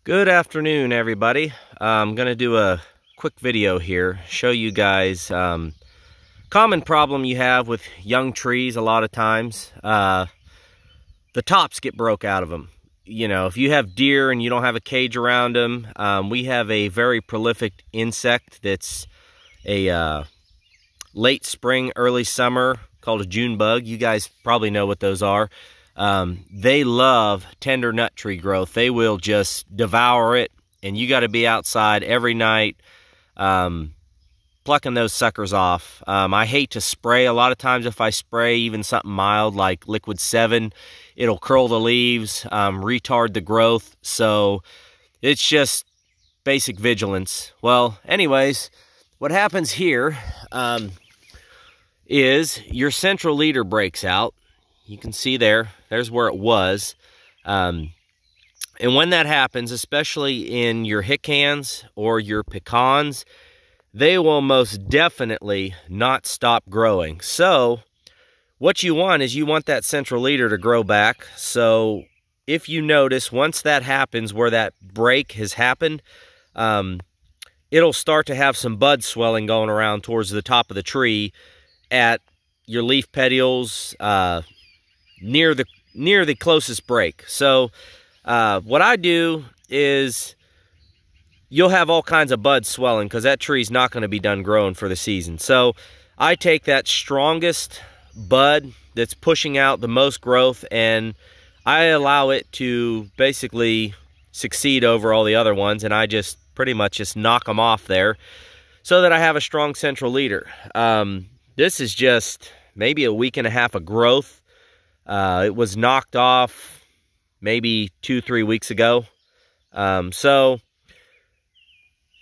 Good afternoon, everybody. I'm going to do a quick video here, show you guys common problem you have with young trees a lot of times. The tops get broke out of them. You know, if you have deer and you don't have a cage around them, we have a very prolific insect that's a late spring, early summer called a June bug. You guys probably know what those are. They love tender nut tree growth. They will just devour it, and you got to be outside every night plucking those suckers off. I hate to spray. A lot of times if I spray even something mild like Liquid 7, it'll curl the leaves, retard the growth. So it's just basic vigilance. Well, anyways, what happens here is your central leader breaks out. You can see there's where it was. And when that happens, especially in your hicans or your pecans, they will most definitely not stop growing. So what you want is you want that central leader to grow back. So if you notice, once that happens, where that break has happened, it'll start to have some bud swelling going around towards the top of the tree at your leaf petioles, near the closest break. So what I do is you'll have all kinds of buds swelling because that tree's not going to be done growing for the season. So I take that strongest bud that's pushing out the most growth and I allow it to basically succeed over all the other ones, and I just pretty much just knock them off there so that I have a strong central leader. This is just maybe a week and a half of growth. It was knocked off maybe 2-3 weeks ago. So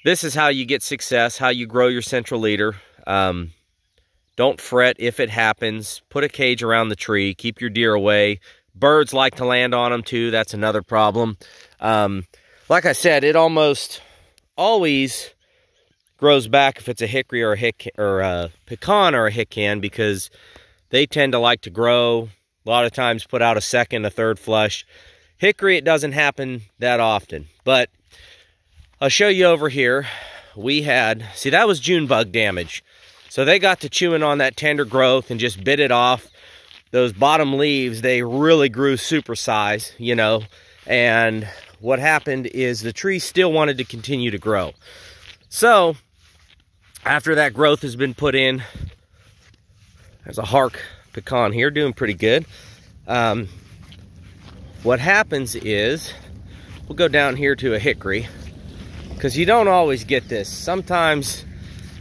this is how you get success, how you grow your central leader. Don't fret if it happens. Put a cage around the tree. Keep your deer away. Birds like to land on them too. That's another problem. Like I said, it almost always grows back if it's a hickory or a pecan or a hican, because they tend to like to grow. A lot of times put out a second, a third flush. Hickory, it doesn't happen that often. But I'll show you over here. We had, see, that was June bug damage. So they got to chewing on that tender growth and just bit it off. Those bottom leaves, they really grew supersize, you know. And what happened is the tree still wanted to continue to grow. So after that growth has been put in, there's a Hark pecan here doing pretty good. What happens is we'll go down here to a hickory, because you don't always get this. Sometimes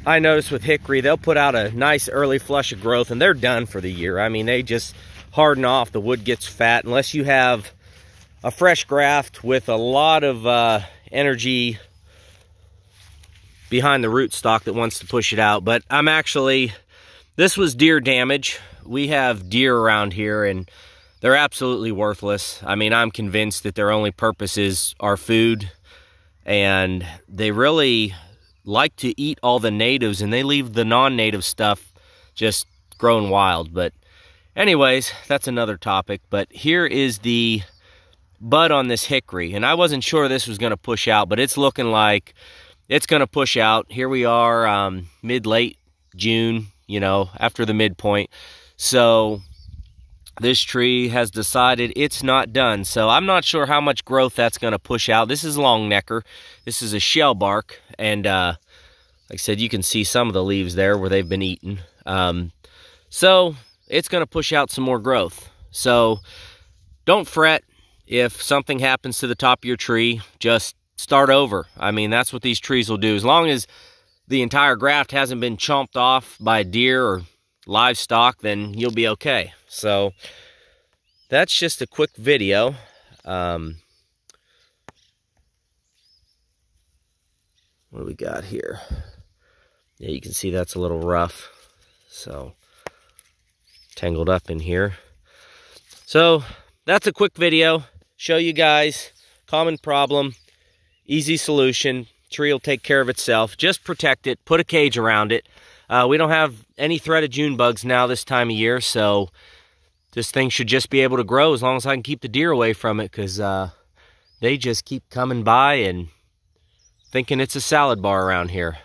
I notice with hickory, they'll put out a nice early flush of growth and they're done for the year. I mean, they just harden off, the wood gets fat, unless you have a fresh graft with a lot of energy behind the rootstock that wants to push it out. But I'm actually, this was deer damage. We have deer around here and they're absolutely worthless. I mean, I'm convinced that their only purpose is our food, and they really like to eat all the natives and they leave the non-native stuff just growing wild. But anyways, that's another topic. But here is the bud on this hickory, and I wasn't sure this was going to push out, but it's looking like it's going to push out. Here we are, mid-late June, you know, after the midpoint. So this tree has decided it's not done. So I'm not sure how much growth that's going to push out. This is long necker. This is a shell bark. And like I said, you can see some of the leaves there where they've been eaten. So it's going to push out some more growth. So don't fret if something happens to the top of your tree. Just start over. I mean, that's what these trees will do. As long as the entire graft hasn't been chomped off by a deer or livestock, then you'll be okay. So that's just a quick video. What do we got here? Yeah, you can see that's a little rough. So tangled up in here. So that's a quick video. Show you guys common problem, easy solution. Tree will take care of itself. Just protect it. Put a cage around it. We don't have any threat of June bugs now this time of year, so this thing should just be able to grow as long as I can keep the deer away from it, because they just keep coming by and thinking it's a salad bar around here.